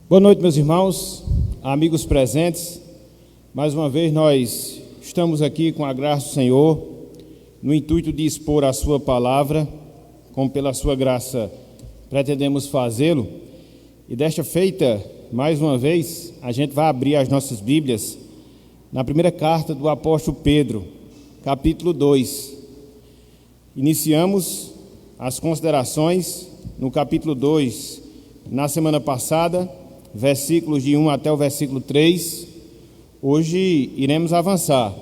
Boa noite, meus irmãos, amigos presentes. Mais uma vez nós estamos aqui com a graça do Senhor, no intuito de expor a sua palavra, como pela sua graça pretendemos fazê-lo. E desta feita, mais uma vez, a gente vai abrir as nossas Bíblias na primeira carta do apóstolo Pedro, capítulo 2. Iniciamos as considerações no capítulo 2, na semana passada, versículos de 1 até o versículo 3. Hoje iremos avançar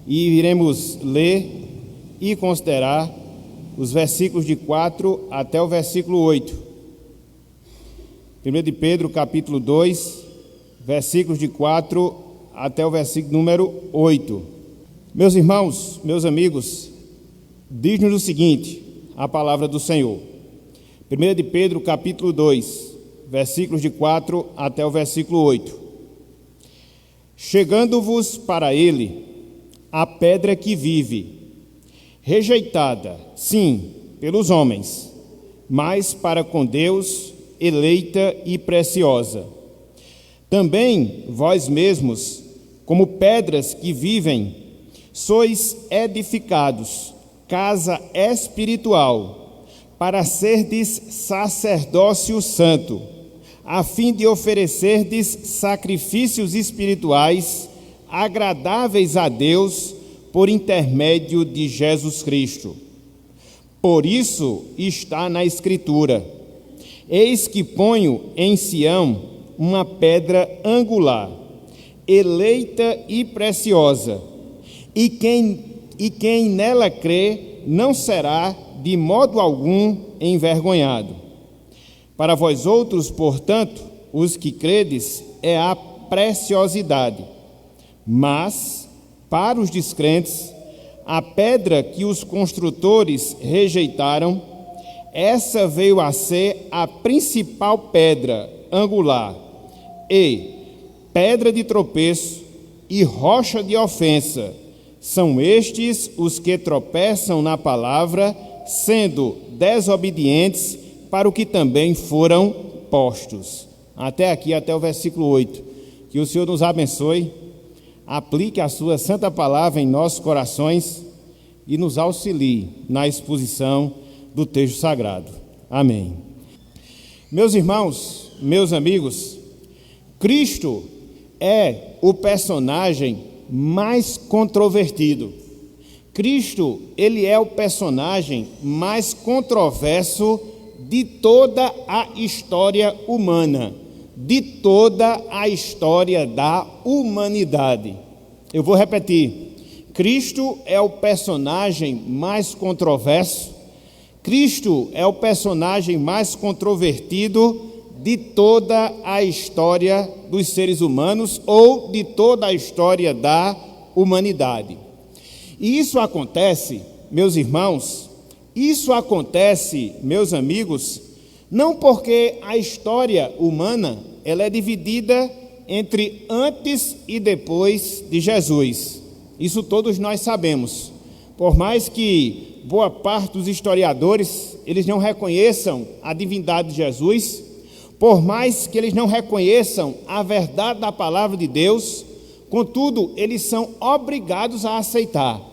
e iremos ler e considerar os versículos de 4 até o versículo 8. 1 de Pedro, capítulo 2, versículos de 4 até o versículo número 8. Meus irmãos, meus amigos, diz-nos o seguinte, a palavra do Senhor. 1 de Pedro, capítulo 2, versículos de 4 até o versículo 8. Chegando-vos para ele a pedra que vive, rejeitada, sim, pelos homens, mas para com Deus eleita e preciosa. Também vós mesmos, como pedras que vivem, sois edificados, casa espiritual, para serdes sacerdócio santo, a fim de oferecerdes sacrifícios espirituais agradáveis a Deus por intermédio de Jesus Cristo. Por isso está na Escritura: eis que ponho em Sião uma pedra angular, eleita e preciosa, e quem nela crê não será de modo algum envergonhado. Para vós outros, portanto, os que credes, é a preciosidade. Mas, para os descrentes, a pedra que os construtores rejeitaram, essa veio a ser a principal pedra angular, e pedra de tropeço e rocha de ofensa. São estes os que tropeçam na palavra, sendo desobedientes para o que também foram postos. Até aqui, até o versículo 8. Que o Senhor nos abençoe, aplique a sua santa palavra em nossos corações e nos auxilie na exposição do texto sagrado. Amém. Meus irmãos, meus amigos, Cristo é o personagem mais controvertido. Cristo, ele é o personagem mais controverso de toda a história humana, de toda a história da humanidade. Eu vou repetir: Cristo é o personagem mais controverso, Cristo é o personagem mais controvertido de toda a história dos seres humanos ou de toda a história da humanidade. E isso acontece, meus irmãos, isso acontece, meus amigos, não porque a história humana ela é dividida entre antes e depois de Jesus. Isso todos nós sabemos. Por mais que boa parte dos historiadores eles não reconheçam a divindade de Jesus, por mais que eles não reconheçam a verdade da palavra de Deus, contudo, eles são obrigados a aceitar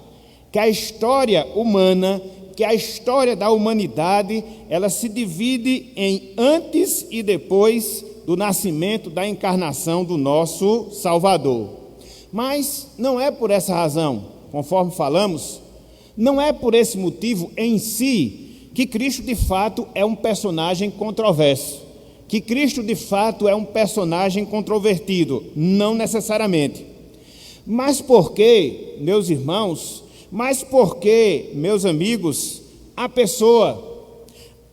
que a história humana, que a história da humanidade, ela se divide em antes e depois do nascimento, da encarnação do nosso Salvador. Mas não é por essa razão, conforme falamos, não é por esse motivo em si que Cristo de fato é um personagem controverso, que Cristo de fato é um personagem controvertido, não necessariamente. Mas porque, meus irmãos, mas porque, meus amigos, a pessoa,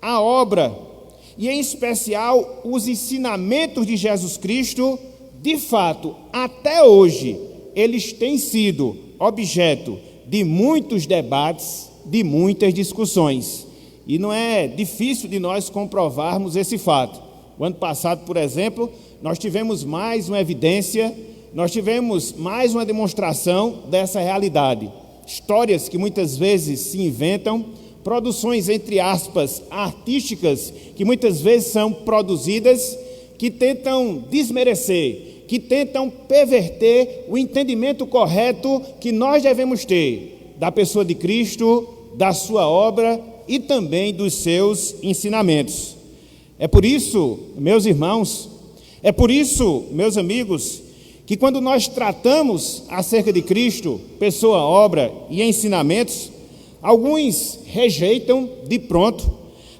a obra e, em especial, os ensinamentos de Jesus Cristo, de fato, até hoje, eles têm sido objeto de muitos debates, de muitas discussões. E não é difícil de nós comprovarmos esse fato. O ano passado, por exemplo, nós tivemos mais uma evidência, nós tivemos mais uma demonstração dessa realidade. Histórias que muitas vezes se inventam, produções, entre aspas, artísticas, que muitas vezes são produzidas que tentam desmerecer, que tentam perverter o entendimento correto que nós devemos ter da pessoa de Cristo, da sua obra e também dos seus ensinamentos. É por isso, meus irmãos, é por isso, meus amigos, que quando nós tratamos acerca de Cristo, pessoa, obra e ensinamentos, alguns rejeitam de pronto,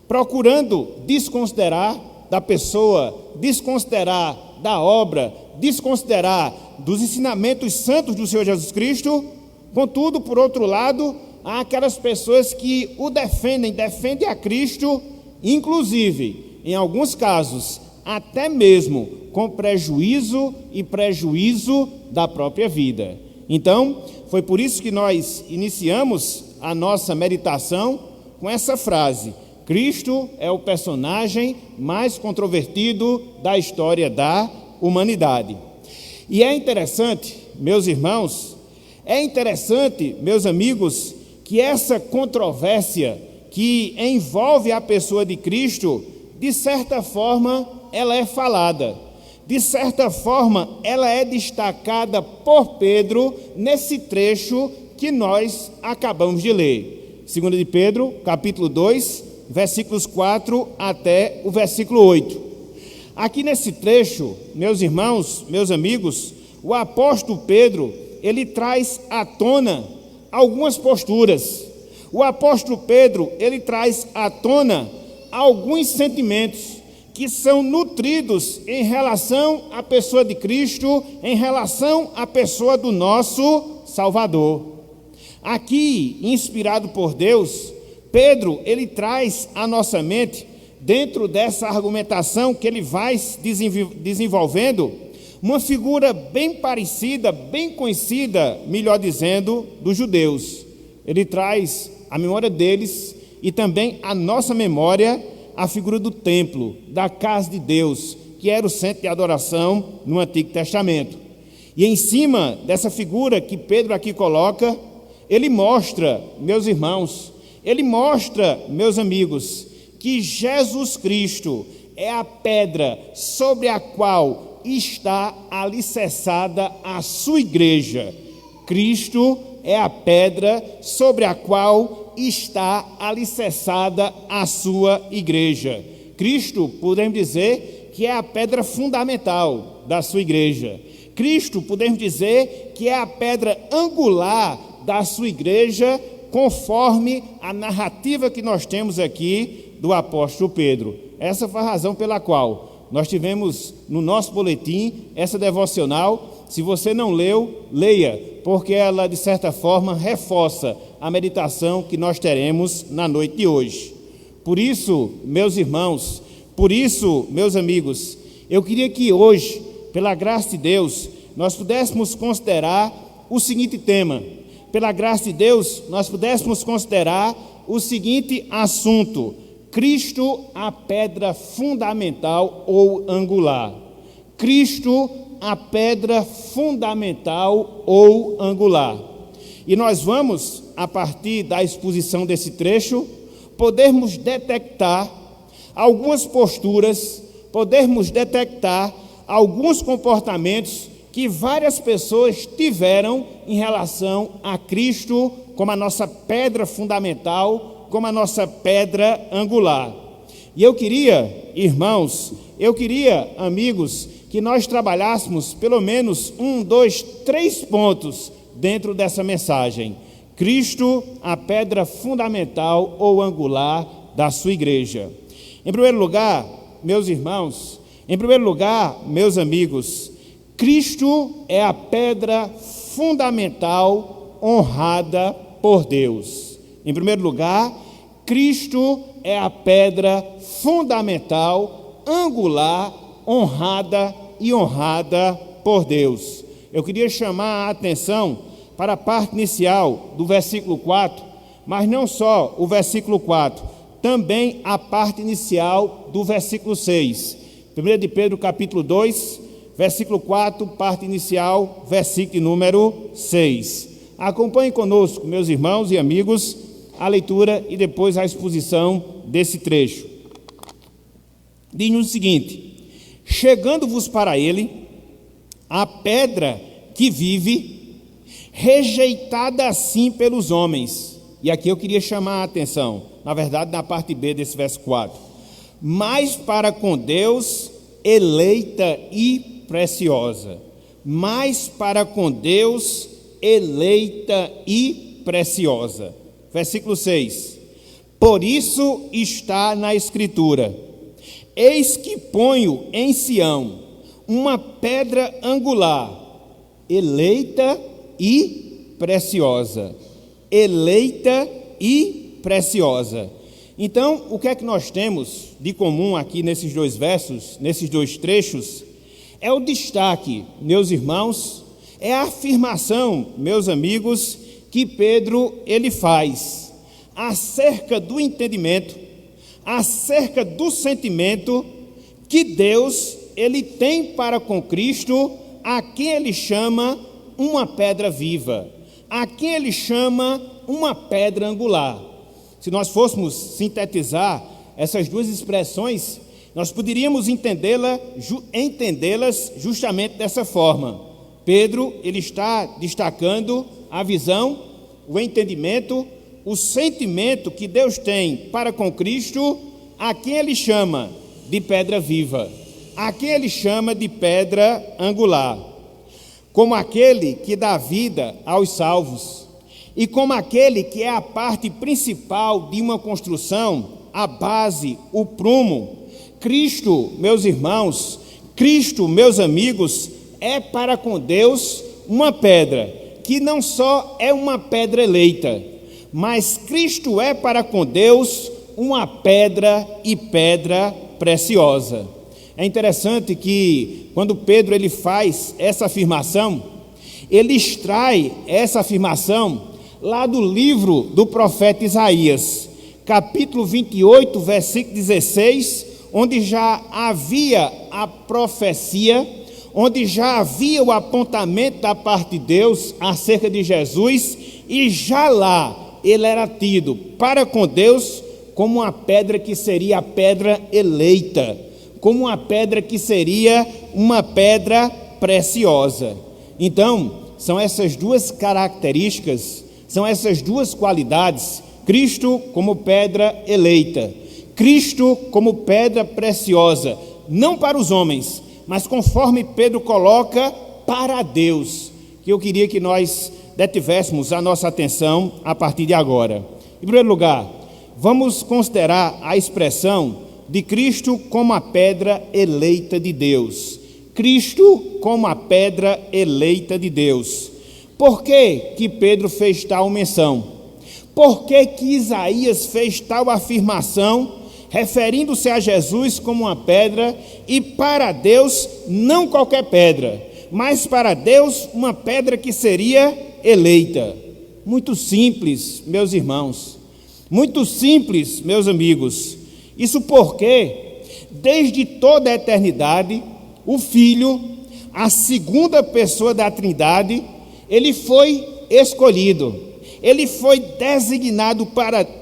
procurando desconsiderar da pessoa, desconsiderar da obra, desconsiderar dos ensinamentos santos do Senhor Jesus Cristo. Contudo, por outro lado, há aquelas pessoas que o defendem a Cristo, inclusive, em alguns casos, até mesmo com prejuízo da própria vida. Então, foi por isso que nós iniciamos a nossa meditação com essa frase: Cristo é o personagem mais controvertido da história da humanidade. E é interessante, meus irmãos, meus amigos, que essa controvérsia que envolve a pessoa de Cristo, de certa forma, ela é falada. De certa forma, ela é destacada por Pedro nesse trecho que nós acabamos de ler. 2 de Pedro, capítulo 2, versículos 4 até o versículo 8. Aqui nesse trecho, meus irmãos, meus amigos, o apóstolo Pedro, ele traz à tona algumas posturas. O apóstolo Pedro, ele traz à tona alguns sentimentos que são nutridos em relação à pessoa de Cristo, em relação à pessoa do nosso Salvador. Aqui, inspirado por Deus, Pedro, ele traz à nossa mente, dentro dessa argumentação que ele vai desenvolvendo, uma figura bem parecida, bem conhecida, melhor dizendo, dos judeus. Ele traz a memória deles e também a nossa memória, a figura do templo, da casa de Deus, que era o centro de adoração no Antigo Testamento. E em cima dessa figura que Pedro aqui coloca, ele mostra, meus irmãos, ele mostra, meus amigos, que Jesus Cristo é a pedra sobre a qual está alicerçada a sua igreja. Cristo é a pedra sobre a qual está alicerçada a sua igreja. Cristo, podemos dizer, que é a pedra fundamental da sua igreja. Cristo, podemos dizer, que é a pedra angular da sua igreja, conforme a narrativa que nós temos aqui do apóstolo Pedro. Essa foi a razão pela qual nós tivemos no nosso boletim essa devocional. Se você não leu, leia, porque ela, de certa forma, reforça a meditação que nós teremos na noite de hoje. Por isso, meus irmãos, por isso, meus amigos, eu queria que hoje, pela graça de Deus, nós pudéssemos considerar o seguinte tema. Pela graça de Deus, nós pudéssemos considerar o seguinte assunto: Cristo, a pedra fundamental ou angular. Cristo, a pedra fundamental ou angular. E nós vamos, a partir da exposição desse trecho, podermos detectar algumas posturas, podermos detectar alguns comportamentos que várias pessoas tiveram em relação a Cristo como a nossa pedra fundamental, como a nossa pedra angular. E eu queria, irmãos, amigos, que nós trabalhássemos pelo menos 1, 2, 3 pontos dentro dessa mensagem. Cristo, a pedra fundamental ou angular da sua igreja. Em primeiro lugar, meus irmãos, meus amigos, Cristo é a pedra fundamental honrada por Deus. Em primeiro lugar, Cristo é a pedra fundamental, angular, honrada por Deus. Eu queria chamar a atenção para a parte inicial do versículo 4, mas não só o versículo 4, também a parte inicial do versículo 6. 1 de Pedro, capítulo 2, versículo 4, parte inicial, versículo número 6. Acompanhe conosco, meus irmãos e amigos, a leitura e depois a exposição desse trecho. Diz-nos o seguinte: chegando-vos para ele a pedra que vive, rejeitada assim pelos homens. E aqui eu queria chamar a atenção, na verdade, na parte B desse verso 4. Mas para com Deus, eleita e preciosa. Mas para com Deus, eleita e preciosa. Versículo 6. Por isso está na Escritura: eis que ponho em Sião uma pedra angular, eleita e preciosa. Eleita e preciosa. Então, o que é que nós temos de comum aqui nesses dois versos, nesses dois trechos? É o destaque, meus irmãos, é a afirmação, meus amigos, que Pedro ele faz acerca do entendimento, acerca do sentimento que Deus ele tem para com Cristo, a quem ele chama uma pedra viva, a quem ele chama uma pedra angular. Se nós fôssemos sintetizar essas duas expressões, nós poderíamos entendê-las justamente dessa forma. Pedro ele está destacando a visão, o entendimento, o sentimento que Deus tem para com Cristo, a quem ele chama de pedra viva, a quem ele chama de pedra angular, como aquele que dá vida aos salvos, e como aquele que é a parte principal de uma construção, a base, o prumo. Cristo, meus irmãos, Cristo, meus amigos, é para com Deus uma pedra, que não só é uma pedra eleita, mas Cristo é para com Deus uma pedra e pedra preciosa. É interessante que quando Pedro ele faz essa afirmação, ele extrai essa afirmação lá do livro do profeta Isaías, capítulo 28, versículo 16, onde já havia a profecia, onde já havia o apontamento da parte de Deus acerca de Jesus, e já lá ele era tido para com Deus como uma pedra que seria a pedra eleita, como uma pedra que seria uma pedra preciosa. Então, são essas duas características, são essas duas qualidades: Cristo como pedra eleita, Cristo como pedra preciosa, não para os homens, mas conforme Pedro coloca, para Deus, que eu queria que nós detivéssemos a nossa atenção a partir de agora. Em primeiro lugar, vamos considerar a expressão de Cristo como a pedra eleita de Deus. Cristo como a pedra eleita de Deus. Por que Pedro fez tal menção? Por que Isaías fez tal afirmação, referindo-se a Jesus como uma pedra, e para Deus não qualquer pedra, mas para Deus uma pedra que seria eleita? Muito simples, meus irmãos, muito simples, meus amigos. Isso porque, desde toda a eternidade, o Filho, a segunda pessoa da Trindade, ele foi escolhido, ele foi designado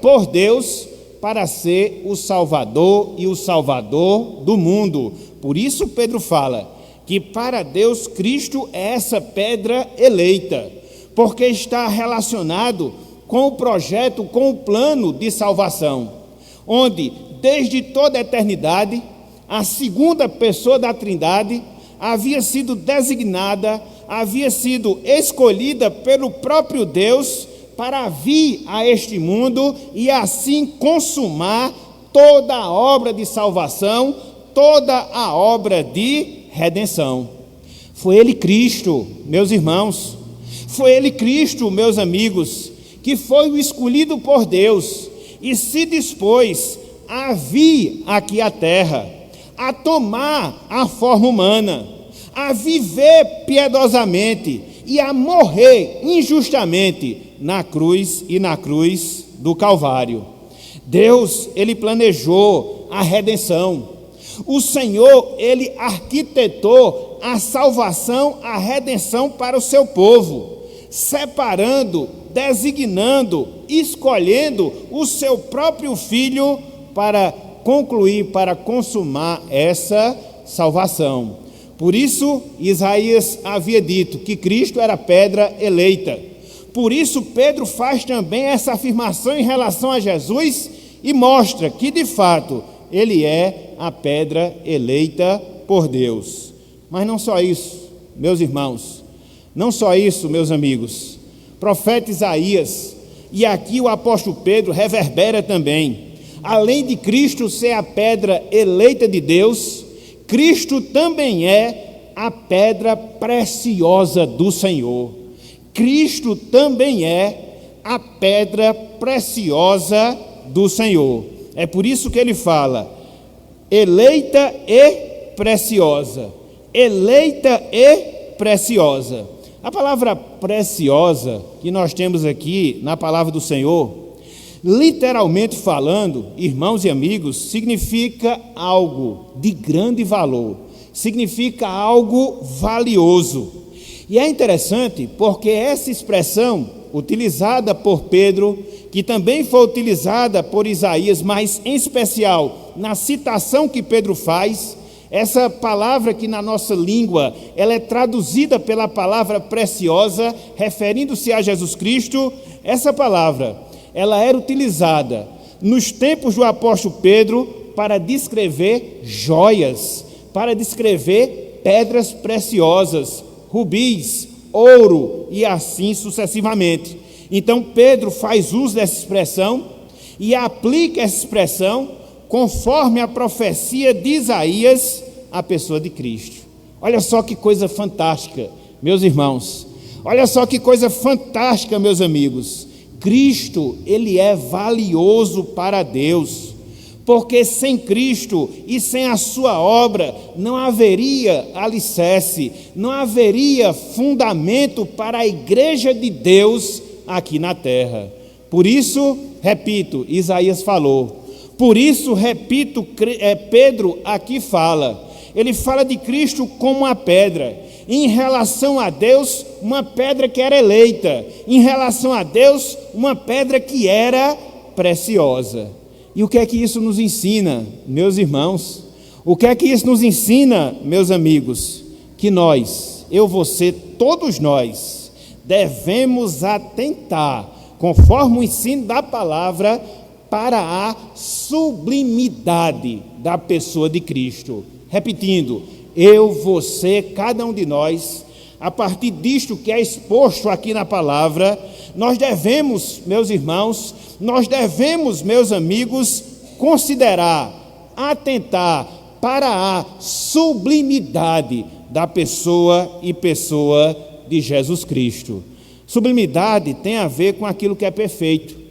por Deus para ser o Salvador e o Salvador do mundo. Por isso Pedro fala que para Deus Cristo é essa pedra eleita, porque está relacionado com o projeto, com o plano de salvação, onde desde toda a eternidade a segunda pessoa da Trindade havia sido designada, havia sido escolhida pelo próprio Deus para vir a este mundo e assim consumar toda a obra de salvação, toda a obra de redenção. Foi Ele Cristo, meus irmãos, foi Ele Cristo, meus amigos, que foi o escolhido por Deus e se dispôs a vir aqui à terra, a tomar a forma humana, a viver piedosamente e a morrer injustamente na cruz e na cruz do Calvário. Deus, Ele planejou a redenção. O Senhor, Ele arquitetou a salvação, a redenção para o seu povo, separando, designando, escolhendo o seu próprio Filho para concluir, para consumar essa salvação. Por isso, Isaías havia dito que Cristo era a pedra eleita. Por isso, Pedro faz também essa afirmação em relação a Jesus e mostra que, de fato, ele é a pedra eleita por Deus. Mas não só isso, meus irmãos, não só isso, meus amigos. Profeta Isaías, e aqui o apóstolo Pedro reverbera também. Além de Cristo ser a pedra eleita de Deus, Cristo também é a pedra preciosa do Senhor. Cristo também é a pedra preciosa do Senhor. É por isso que ele fala, eleita e preciosa. Eleita e preciosa. A palavra preciosa que nós temos aqui na palavra do Senhor, literalmente falando, irmãos e amigos, significa algo de grande valor, significa algo valioso. E é interessante porque essa expressão utilizada por Pedro, que também foi utilizada por Isaías, mas em especial na citação que Pedro faz, essa palavra que na nossa língua, ela é traduzida pela palavra preciosa, referindo-se a Jesus Cristo, essa palavra, ela era utilizada nos tempos do apóstolo Pedro para descrever joias, para descrever pedras preciosas, rubis, ouro e assim sucessivamente. Então Pedro faz uso dessa expressão e aplica essa expressão conforme a profecia de Isaías, a pessoa de Cristo. Olha só que coisa fantástica, meus irmãos. Olha só que coisa fantástica, meus amigos. Cristo, ele é valioso para Deus, porque sem Cristo e sem a sua obra não haveria alicerce, não haveria fundamento para a igreja de Deus aqui na terra. Por isso, repito, Isaías falou. Por isso, repito, Pedro aqui fala. Ele fala de Cristo como uma pedra. Em relação a Deus, uma pedra que era eleita. Em relação a Deus, uma pedra que era preciosa. E o que é que isso nos ensina, meus irmãos? O que é que isso nos ensina, meus amigos? Que nós, eu, você, todos nós, devemos atentar, conforme o ensino da palavra, para a sublimidade da pessoa de Cristo. Repetindo, eu, você, cada um de nós, a partir disto que é exposto aqui na palavra, nós devemos, meus irmãos, nós devemos, meus amigos, considerar, atentar para a sublimidade da pessoa e pessoa de Jesus Cristo. Sublimidade tem a ver com aquilo que é perfeito.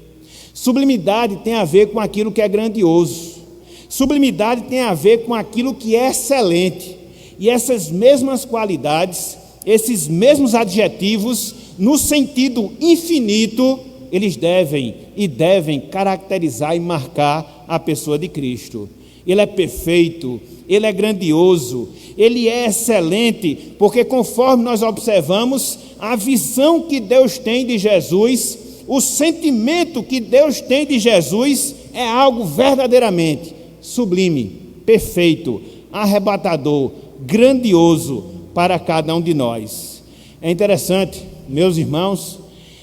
Sublimidade tem a ver com aquilo que é grandioso. Sublimidade tem a ver com aquilo que é excelente. E essas mesmas qualidades, esses mesmos adjetivos, no sentido infinito, eles devem caracterizar e marcar a pessoa de Cristo. Ele é perfeito, ele é grandioso, ele é excelente, porque conforme nós observamos, a visão que Deus tem de Jesus, o sentimento que Deus tem de Jesus é algo verdadeiramente sublime, perfeito, arrebatador, grandioso para cada um de nós. É interessante, meus irmãos,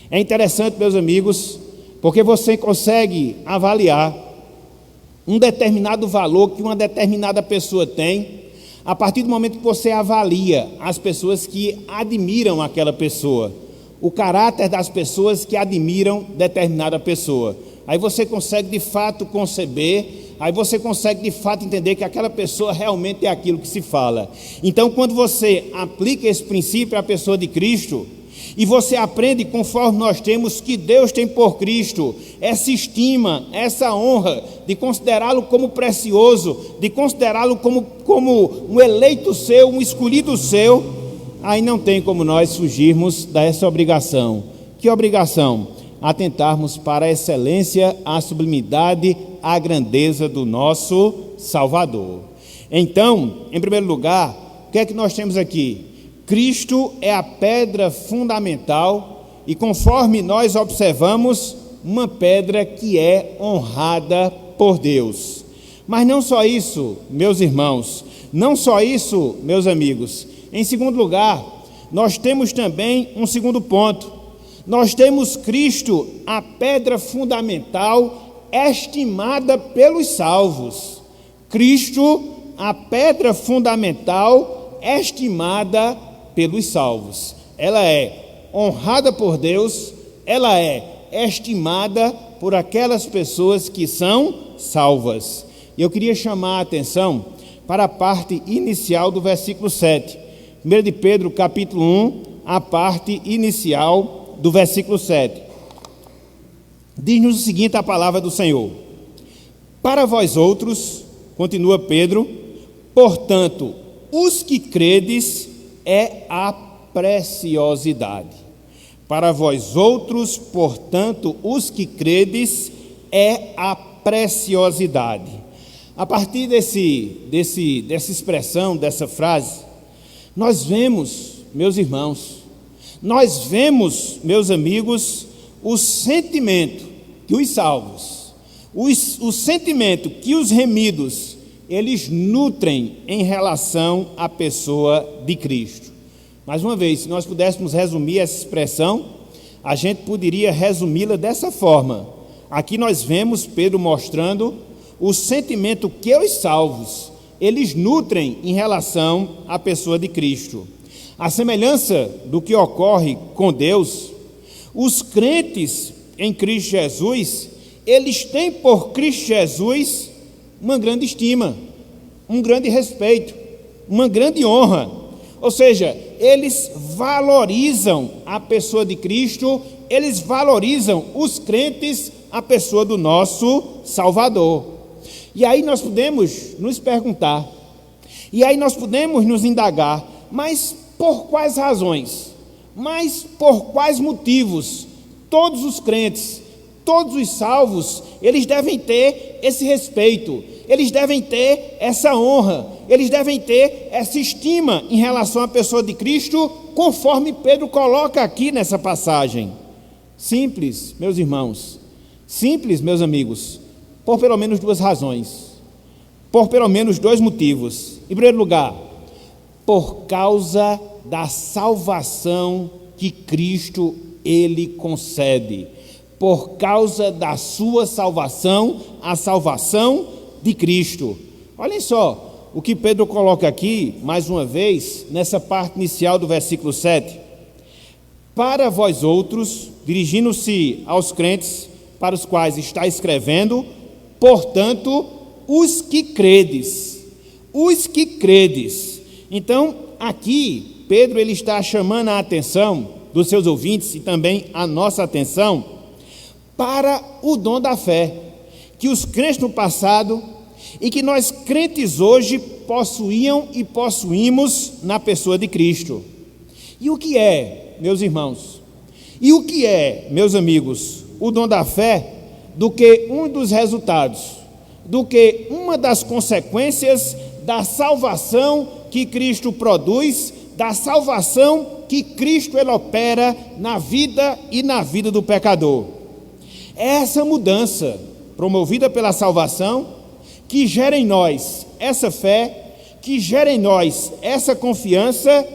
é interessante, meus amigos, porque você consegue avaliar um determinado valor que uma determinada pessoa tem a partir do momento que você avalia as pessoas que admiram aquela pessoa, o caráter das pessoas que admiram determinada pessoa. Aí você consegue de fato conceber, aí você consegue de fato entender que aquela pessoa realmente é aquilo que se fala. Então, quando você aplica esse princípio à pessoa de Cristo, e você aprende, conforme nós temos, que Deus tem por Cristo essa estima, essa honra de considerá-lo como precioso, de considerá-lo como um eleito seu, um escolhido seu, aí não tem como nós fugirmos dessa obrigação. Que obrigação? Atentarmos para a excelência, a sublimidade, a grandeza do nosso Salvador. Então, em primeiro lugar, o que é que nós temos aqui? Cristo é a pedra fundamental e, conforme nós observamos, uma pedra que é honrada por Deus. Mas não só isso, meus irmãos, Não só isso, meus amigos. Em segundo lugar, nós temos também um segundo ponto. Nós temos Cristo, a pedra fundamental, estimada pelos salvos. Cristo, a pedra fundamental, estimada pelos salvos. Ela é honrada por Deus, ela é estimada por aquelas pessoas que são salvas. E eu queria chamar a atenção para a parte inicial do versículo 7. 1 de Pedro, capítulo 1, a parte inicial do versículo 7. Diz-nos o seguinte a palavra do Senhor: para vós outros, continua Pedro, portanto, os que credes é a preciosidade. Para vós outros, portanto, os que credes é a preciosidade. A partir dessa expressão, dessa frase, nós vemos, meus irmãos, nós vemos, meus amigos, o sentimento que os salvos, o sentimento que os remidos, eles nutrem em relação à pessoa de Cristo. Mais uma vez, se nós pudéssemos resumir essa expressão, a gente poderia resumi-la dessa forma. Aqui nós vemos Pedro mostrando o sentimento que os salvos, eles nutrem em relação à pessoa de Cristo. A semelhança do que ocorre com Deus, os crentes em Cristo Jesus, eles têm por Cristo Jesus uma grande estima, um grande respeito, uma grande honra. Ou seja, eles valorizam a pessoa de Cristo, eles valorizam os crentes, a pessoa do nosso Salvador. E aí nós podemos nos perguntar, e aí nós podemos nos indagar, mas por quais razões? Mas por quais motivos? Todos os crentes, todos os salvos, eles devem ter esse respeito, eles devem ter essa honra, eles devem ter essa estima em relação à pessoa de Cristo, conforme Pedro coloca aqui nessa passagem. Simples, meus irmãos, simples, meus amigos, por pelo menos duas razões, por pelo menos dois motivos. Em primeiro lugar, por causa da salvação que Cristo, ele concede. Por causa da sua salvação, a salvação de Cristo. Olhem só o que Pedro coloca aqui, mais uma vez, nessa parte inicial do versículo 7. Para vós outros, dirigindo-se aos crentes para os quais está escrevendo, portanto, os que credes. Os que credes. Então, aqui, Pedro ele está chamando a atenção dos seus ouvintes e também a nossa atenção para o dom da fé, que os crentes no passado e que nós crentes hoje possuíam e possuímos na pessoa de Cristo. E o que é, meus irmãos? E o que é, meus amigos, o dom da fé, do que um dos resultados, do que uma das consequências da salvação que Cristo produz, da salvação que Cristo ele opera na vida e na vida do pecador. Essa mudança promovida pela salvação, que gera em nós essa fé, que gera em nós essa confiança,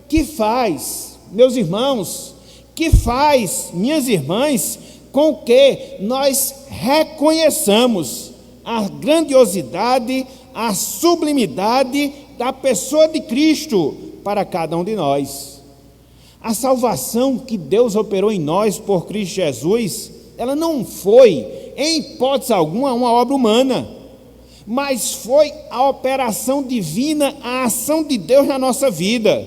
que faz, meus irmãos, que faz, minhas irmãs, com que nós reconheçamos a grandiosidade, a sublimidade da pessoa de Cristo para cada um de nós. A salvação que Deus operou em nós por Cristo Jesus, ela não foi, em hipótese alguma, uma obra humana, mas foi a operação divina, a ação de Deus na nossa vida.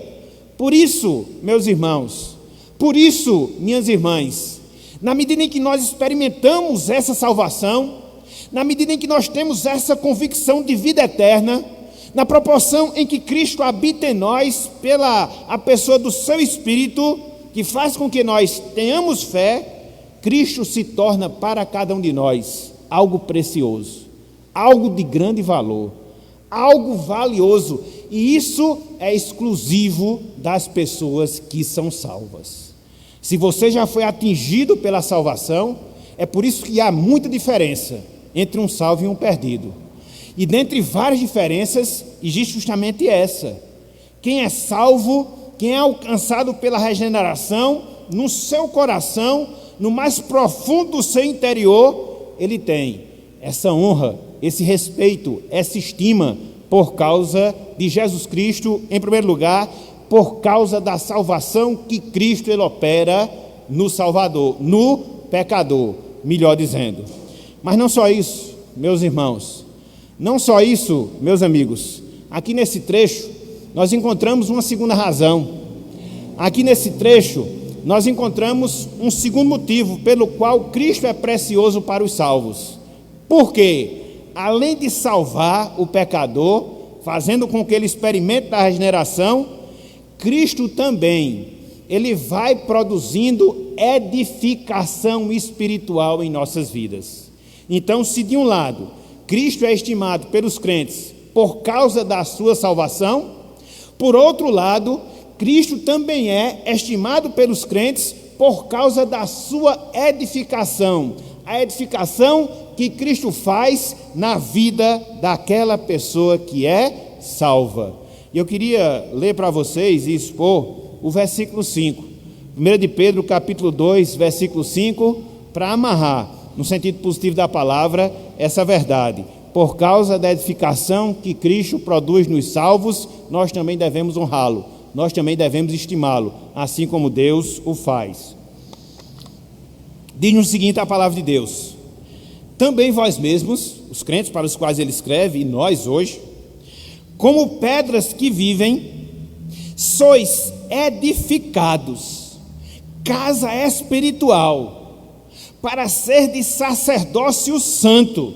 Por isso, meus irmãos, por isso, minhas irmãs, na medida em que nós experimentamos essa salvação, na medida em que nós temos essa convicção de vida eterna, na proporção em que Cristo habita em nós pela a pessoa do seu Espírito, que faz com que nós tenhamos fé, Cristo se torna para cada um de nós algo precioso, algo de grande valor, algo valioso, e isso é exclusivo das pessoas que são salvas. Se você já foi atingido pela salvação, é por isso que há muita diferença entre um salvo e um perdido. E dentre várias diferenças, existe justamente essa. Quem é salvo, quem é alcançado pela regeneração, no seu coração, no mais profundo do seu interior, ele tem essa honra, esse respeito, essa estima por causa de Jesus Cristo, em primeiro lugar, por causa da salvação que Cristo ele opera no Salvador, no pecador, melhor dizendo. Mas não só isso, meus irmãos, não só isso, meus amigos, aqui nesse trecho nós encontramos uma segunda razão. Aqui nesse trecho nós encontramos um segundo motivo pelo qual Cristo é precioso para os salvos. Por quê? Além de salvar o pecador, fazendo com que ele experimente a regeneração, Cristo também, ele vai produzindo edificação espiritual em nossas vidas. Então, se de um lado, Cristo é estimado pelos crentes por causa da sua salvação, por outro lado, Cristo também é estimado pelos crentes por causa da sua edificação, a edificação que Cristo faz na vida daquela pessoa que é salva. E eu queria ler para vocês e expor o versículo 5, 1 de Pedro capítulo 2, versículo 5, para amarrar, no sentido positivo da palavra, essa verdade. Por causa da edificação que Cristo produz nos salvos, nós também devemos honrá-lo, nós também devemos estimá-lo, assim como Deus o faz. Diz-nos o seguinte a palavra de Deus: também vós mesmos, os crentes para os quais ele escreve, e nós hoje, como pedras que vivem, sois edificados, casa espiritual, para ser de sacerdócio santo,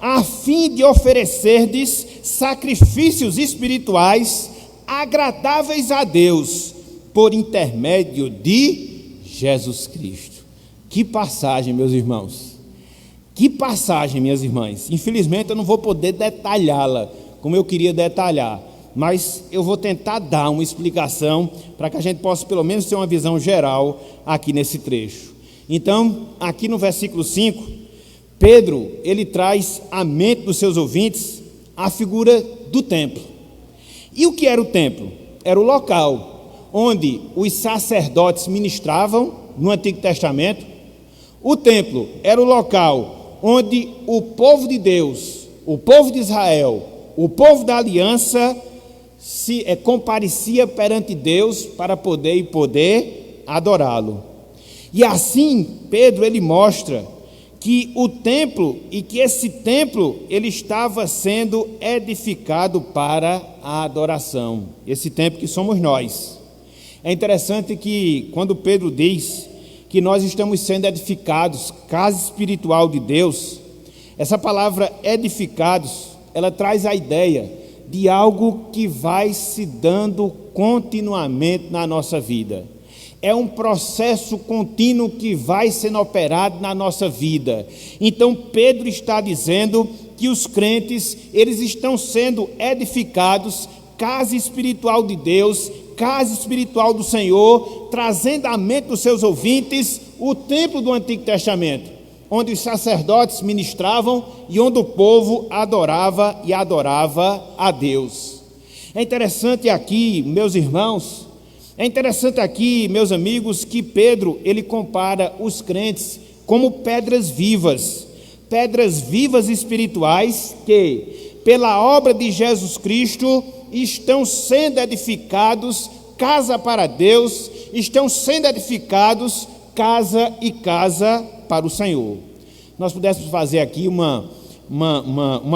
a fim de oferecerdes sacrifícios espirituais agradáveis a Deus, por intermédio de Jesus Cristo. Que passagem, meus irmãos! Que passagem, minhas irmãs! Infelizmente eu não vou poder detalhá-la como eu queria detalhar, mas eu vou tentar dar uma explicação para que a gente possa pelo menos ter uma visão geral aqui nesse trecho. Então, aqui no versículo 5, Pedro, ele traz à mente dos seus ouvintes a figura do templo. E o que era o templo? Era o local onde os sacerdotes ministravam no Antigo Testamento. O templo era o local onde o povo de Deus, o povo de Israel, o povo da aliança se comparecia perante Deus para poder adorá-lo. E assim Pedro ele mostra que o templo e que esse templo ele estava sendo edificado para a adoração. Esse templo que somos nós. É interessante que quando Pedro diz que nós estamos sendo edificados, casa espiritual de Deus, essa palavra edificados, ela traz a ideia de algo que vai se dando continuamente na nossa vida. É um processo contínuo que vai sendo operado na nossa vida. Então Pedro está dizendo que os crentes, eles estão sendo edificados, casa espiritual de Deus, casa espiritual do Senhor, trazendo à mente dos seus ouvintes o templo do Antigo Testamento, onde os sacerdotes ministravam e onde o povo adorava a Deus. É interessante aqui, meus irmãos, meus amigos, que Pedro, ele compara os crentes como pedras vivas espirituais que, pela obra de Jesus Cristo, estão sendo edificados, casa para Deus, estão sendo edificados, casa e casa para o Senhor. Nós pudéssemos fazer aqui uma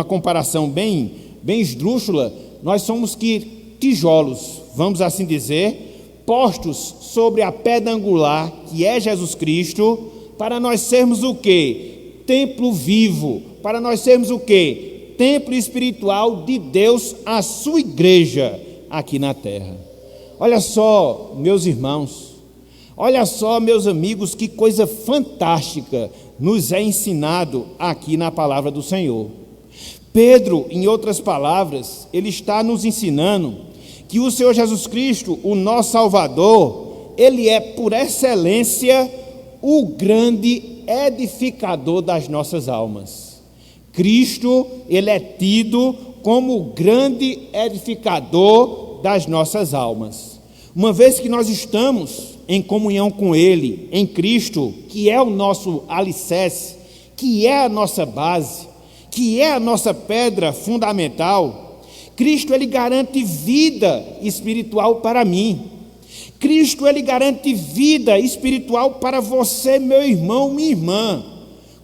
comparação bem esdrúxula. Nós somos que tijolos, vamos assim dizer, postos sobre a pedra angular, que é Jesus Cristo, para nós sermos o quê? Templo vivo, para nós sermos o quê? Templo espiritual de Deus, a sua igreja aqui na terra. Olha só, meus irmãos, olha só, meus amigos, que coisa fantástica nos é ensinado aqui na palavra do Senhor. Pedro, em outras palavras, ele está nos ensinando que o Senhor Jesus Cristo, o nosso Salvador, ele é por excelência o grande edificador das nossas almas. Cristo, ele é tido como o grande edificador das nossas almas. Uma vez que nós estamos em comunhão com Ele, em Cristo, que é o nosso alicerce, que é a nossa base, que é a nossa pedra fundamental, Cristo, Ele garante vida espiritual para mim. Cristo, Ele garante vida espiritual para você, meu irmão, minha irmã.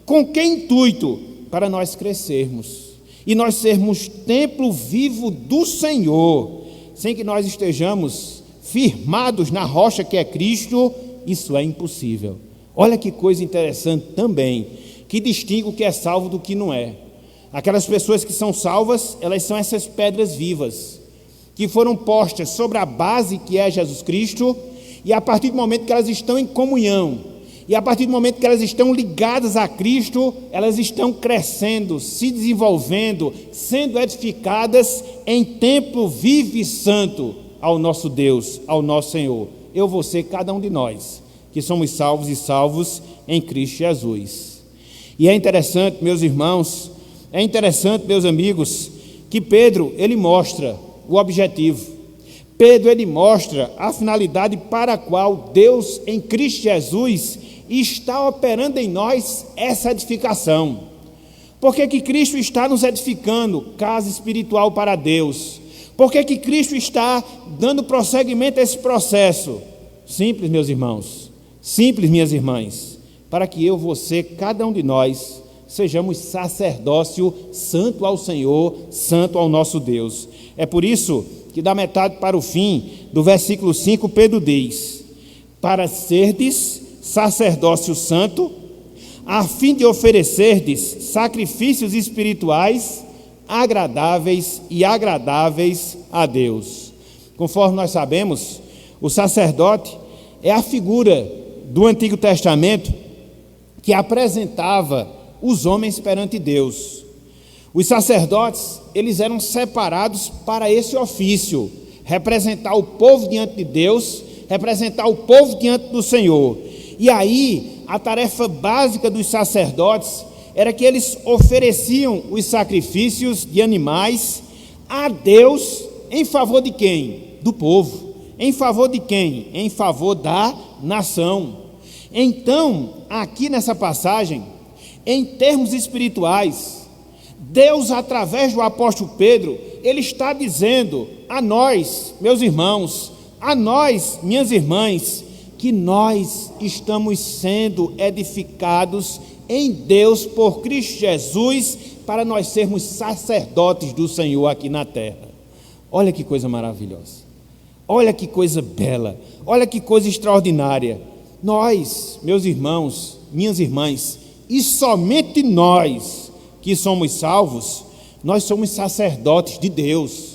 Com que intuito? Para nós crescermos e nós sermos templo vivo do Senhor, sem que nós estejamos firmados na rocha que é Cristo. Isso é impossível. Olha que coisa interessante também, que distingue o que é salvo do que não é. Aquelas pessoas que são salvas, elas são essas pedras vivas, que foram postas sobre a base que é Jesus Cristo, e a partir do momento que elas estão em comunhão, e a partir do momento que elas estão ligadas a Cristo, elas estão crescendo, se desenvolvendo, sendo edificadas em templo vivo e santo ao nosso Deus, ao nosso Senhor. Eu, você, cada um de nós, que somos salvos e salvos em Cristo Jesus. E é interessante, meus irmãos, é interessante, meus amigos, que Pedro, ele mostra o objetivo. Pedro, ele mostra a finalidade para a qual Deus, em Cristo Jesus, está operando em nós essa edificação. Por que que Cristo está nos edificando casa espiritual para Deus? Por que que Cristo está dando prosseguimento a esse processo? Simples, meus irmãos, simples, minhas irmãs, para que eu, você, cada um de nós, sejamos sacerdócio santo ao Senhor, santo ao nosso Deus. É por isso que da metade para o fim, do versículo 5, Pedro diz: para serdes sacerdócio santo, a fim de oferecerdes sacrifícios espirituais agradáveis a Deus. Conforme nós sabemos, o sacerdote é a figura do Antigo Testamento que apresentava os homens perante Deus. Os sacerdotes, eles eram separados para esse ofício, representar o povo diante de Deus, representar o povo diante do Senhor. E aí, a tarefa básica dos sacerdotes era que eles ofereciam os sacrifícios de animais a Deus em favor de quem? Do povo. Em favor de quem? Em favor da nação. Então, aqui nessa passagem, em termos espirituais, Deus, através do apóstolo Pedro, ele está dizendo a nós, meus irmãos, a nós, minhas irmãs, que nós estamos sendo edificados em Deus por Cristo Jesus, para nós sermos sacerdotes do Senhor aqui na terra. Olha que coisa maravilhosa, olha que coisa bela, olha que coisa extraordinária. Nós, meus irmãos, minhas irmãs, e somente nós que somos salvos, nós somos sacerdotes de Deus.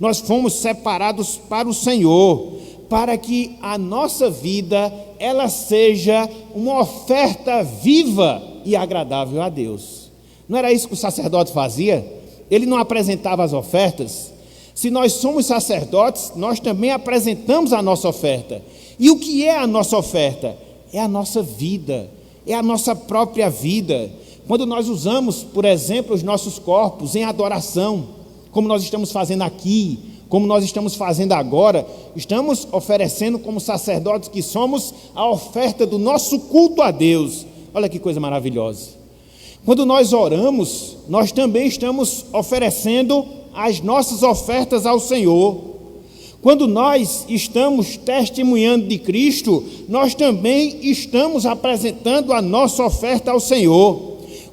Nós fomos separados para o Senhor, para que a nossa vida, ela seja uma oferta viva e agradável a Deus. Não era isso que o sacerdote fazia? Ele não apresentava as ofertas? Se nós somos sacerdotes, nós também apresentamos a nossa oferta. E o que é a nossa oferta? É a nossa vida, é a nossa própria vida. Quando nós usamos, por exemplo, os nossos corpos em adoração, como nós estamos fazendo aqui, como nós estamos fazendo agora, estamos oferecendo como sacerdotes que somos a oferta do nosso culto a Deus. Olha que coisa maravilhosa. Quando nós oramos, nós também estamos oferecendo as nossas ofertas ao Senhor. Quando nós estamos testemunhando de Cristo, nós também estamos apresentando a nossa oferta ao Senhor.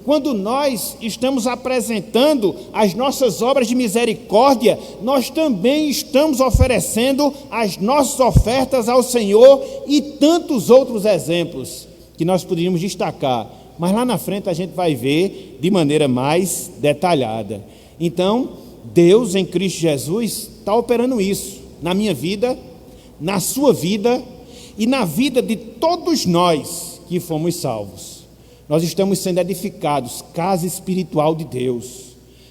Quando nós estamos apresentando as nossas obras de misericórdia, nós também estamos oferecendo as nossas ofertas ao Senhor, e tantos outros exemplos que nós poderíamos destacar, mas lá na frente a gente vai ver de maneira mais detalhada. Então, Deus em Cristo Jesus está operando isso na minha vida, na sua vida e na vida de todos nós que fomos salvos. Nós estamos sendo edificados, casa espiritual de Deus.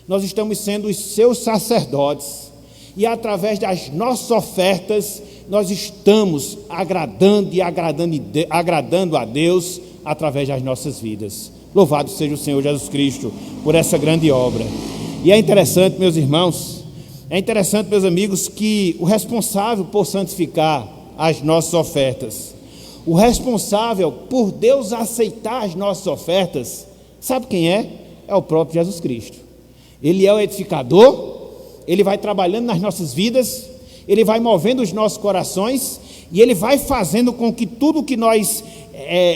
Nós estamos sendo os seus sacerdotes, e através das nossas ofertas, nós estamos agradando a Deus através das nossas vidas. Louvado seja o Senhor Jesus Cristo por essa grande obra. E é interessante, meus irmãos, meus amigos, que o responsável por santificar as nossas ofertas, o responsável por Deus aceitar as nossas ofertas, sabe quem é? É o próprio Jesus Cristo. Ele é o edificador, Ele vai trabalhando nas nossas vidas, Ele vai movendo os nossos corações, e Ele vai fazendo com que tudo que nós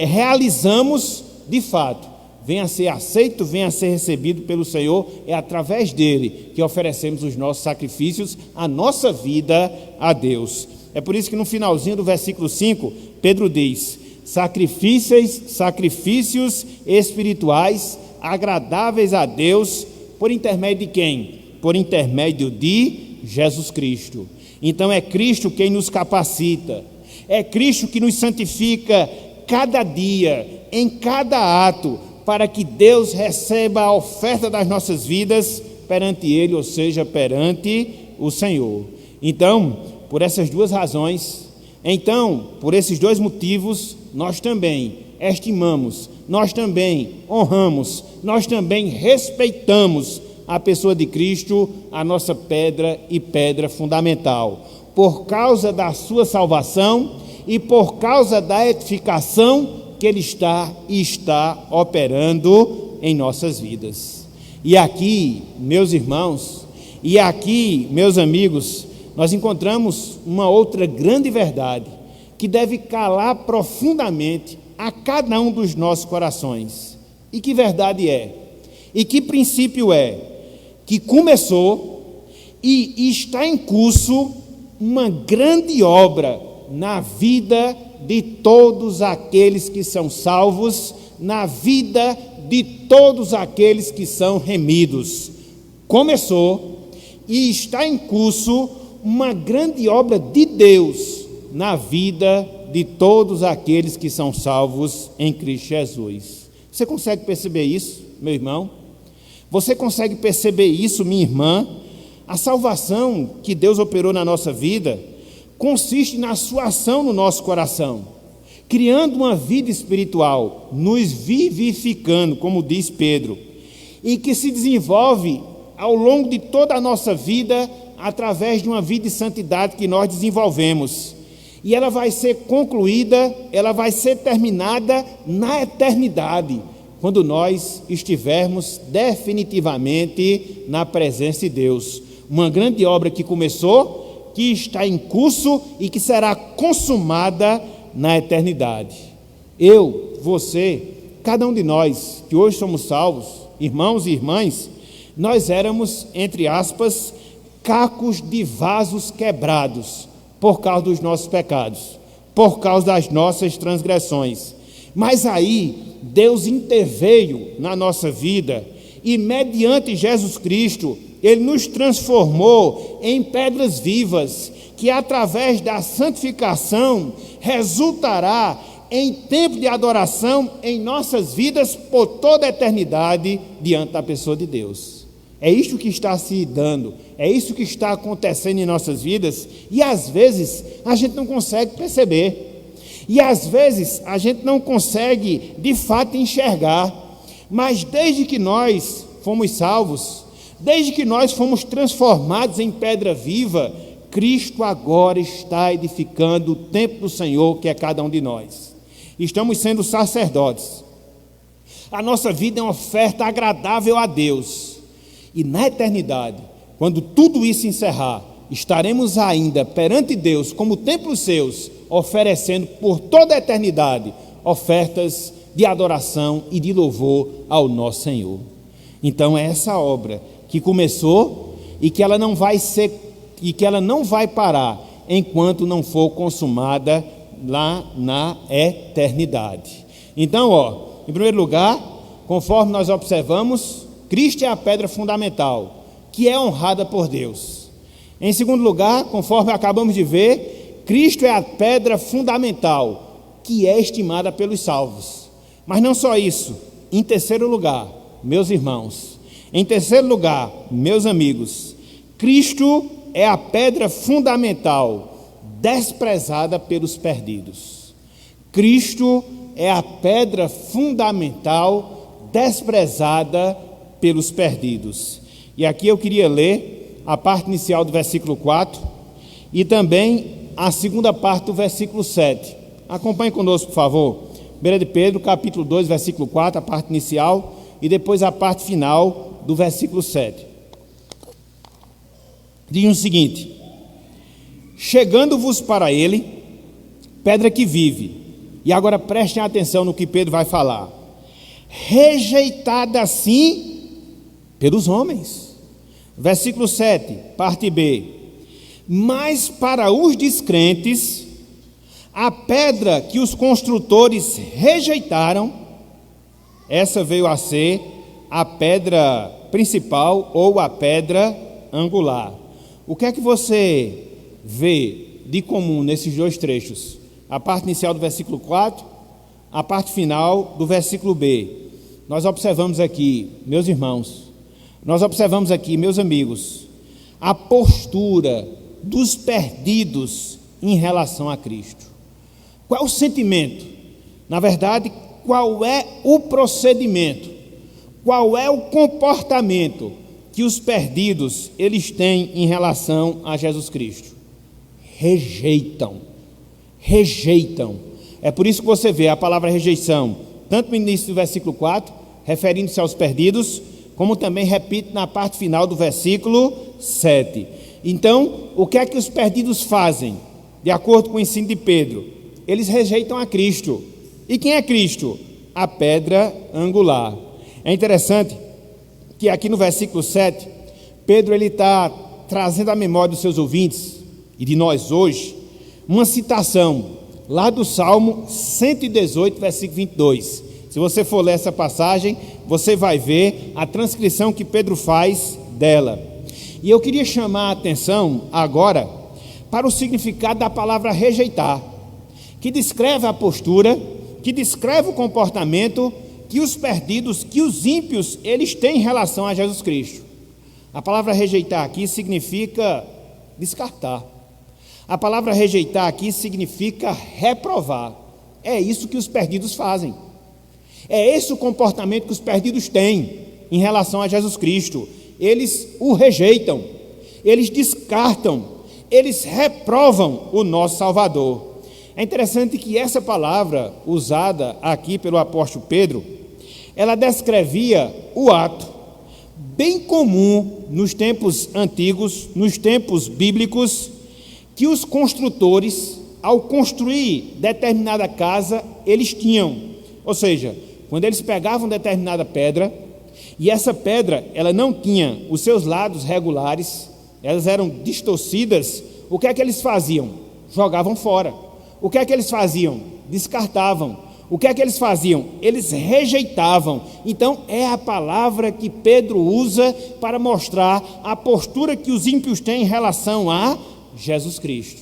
realizamos, de fato, venha a ser aceito, venha a ser recebido pelo Senhor. É através dele que oferecemos os nossos sacrifícios, a nossa vida a Deus. É por isso que no finalzinho do versículo 5, Pedro diz: sacrifícios espirituais agradáveis a Deus, por intermédio de quem? Por intermédio de Jesus Cristo. Então é Cristo quem nos capacita, é Cristo que nos santifica cada dia, em cada ato, para que Deus receba a oferta das nossas vidas perante Ele, ou seja, perante o Senhor. Então, por essas duas razões, por esses dois motivos, nós também estimamos, nós também honramos, nós também respeitamos a pessoa de Cristo, a nossa pedra e pedra fundamental, por causa da sua salvação e por causa da edificação que Ele está operando em nossas vidas. E aqui, meus irmãos, e aqui, meus amigos, nós encontramos uma outra grande verdade que deve calar profundamente a cada um dos nossos corações. E que verdade é? E que princípio é? Que começou e está em curso uma grande obra na vida de todos aqueles que são salvos, na vida de todos aqueles que são remidos. Começou e está em curso uma grande obra de Deus na vida de todos aqueles que são salvos em Cristo Jesus. Você consegue perceber isso, meu irmão? Você consegue perceber isso, minha irmã? A salvação que Deus operou na nossa vida consiste na sua ação no nosso coração, criando uma vida espiritual, nos vivificando, como diz Pedro, e que se desenvolve ao longo de toda a nossa vida, através de uma vida de santidade que nós desenvolvemos. E ela vai ser concluída, ela vai ser terminada na eternidade, quando nós estivermos definitivamente na presença de Deus. Uma grande obra que começou, que está em curso e que será consumada na eternidade. Eu, você, cada um de nós que hoje somos salvos, irmãos e irmãs, nós éramos, entre aspas, cacos de vasos quebrados por causa dos nossos pecados, por causa das nossas transgressões. Mas aí Deus interveio na nossa vida e, mediante Jesus Cristo, Ele nos transformou em pedras vivas, que através da santificação resultará em tempo de adoração em nossas vidas por toda a eternidade diante da pessoa de Deus. É isso que está se dando, é isso que está acontecendo em nossas vidas, e às vezes a gente não consegue perceber, e às vezes a gente não consegue de fato enxergar, mas desde que nós fomos salvos, desde que nós fomos transformados em pedra viva, Cristo agora está edificando o templo do Senhor, que é cada um de nós. Estamos sendo sacerdotes. A nossa vida é uma oferta agradável a Deus. E na eternidade, quando tudo isso encerrar, estaremos ainda perante Deus, como templos seus, oferecendo por toda a eternidade ofertas de adoração e de louvor ao nosso Senhor. Então é essa obra que começou e que ela não vai parar enquanto não for consumada lá na eternidade. Então, em primeiro lugar, conforme nós observamos, Cristo é a pedra fundamental, que é honrada por Deus. Em segundo lugar, conforme acabamos de ver, Cristo é a pedra fundamental, que é estimada pelos salvos. Mas não só isso. Em terceiro lugar, meus irmãos, em terceiro lugar, meus amigos, Cristo é a pedra fundamental, desprezada pelos perdidos. Cristo é a pedra fundamental, desprezada pelos perdidos. E aqui eu queria ler a parte inicial do versículo 4 e também a segunda parte do versículo 7. Acompanhe conosco, por favor. 1 de Pedro, capítulo 2, versículo 4, a parte inicial, e depois a parte final do versículo 7. Diz o seguinte: chegando-vos para ele, pedra que vive. E agora prestem atenção no que Pedro vai falar. Rejeitada assim pelos homens. Versículo 7, parte B. Mas para os descrentes, a pedra que os construtores rejeitaram, essa veio a ser a pedra principal ou a pedra angular. O que é que você vê de comum nesses dois trechos? A parte inicial do versículo 4, a parte final do versículo B. Nós observamos aqui, meus irmãos, meus amigos, a postura dos perdidos em relação a Cristo. Qual é o sentimento? Na verdade, qual é o procedimento? Qual é o comportamento que os perdidos eles têm em relação a Jesus Cristo? Rejeitam. É por isso que você vê a palavra rejeição, tanto no início do versículo 4, referindo-se aos perdidos, como também repite na parte final do versículo 7. Então, o que é que os perdidos fazem? De acordo com o ensino de Pedro, eles rejeitam a Cristo. E quem é Cristo? A pedra angular. É interessante que aqui no versículo 7, Pedro está trazendo à memória dos seus ouvintes e de nós hoje, uma citação lá do Salmo 118, versículo 22. Se você for ler essa passagem, você vai ver a transcrição que Pedro faz dela. E eu queria chamar a atenção agora para o significado da palavra rejeitar, que descreve a postura, que descreve o comportamento que os perdidos, que os ímpios, eles têm em relação a Jesus Cristo. A palavra rejeitar aqui significa descartar. A palavra rejeitar aqui significa reprovar. É isso que os perdidos fazem. É esse o comportamento que os perdidos têm em relação a Jesus Cristo. Eles o rejeitam, eles descartam, eles reprovam o nosso Salvador. É interessante que essa palavra usada aqui pelo apóstolo Pedro, ela descrevia o ato bem comum nos tempos antigos, nos tempos bíblicos, que os construtores, ao construir determinada casa, eles tinham. Ou seja, quando eles pegavam determinada pedra, e essa pedra, ela não tinha os seus lados regulares, elas eram distorcidas, o que é que eles faziam? Jogavam fora. O que é que eles faziam? Descartavam. O que é que eles faziam? Eles rejeitavam. Então, é a palavra que Pedro usa para mostrar a postura que os ímpios têm em relação a Jesus Cristo.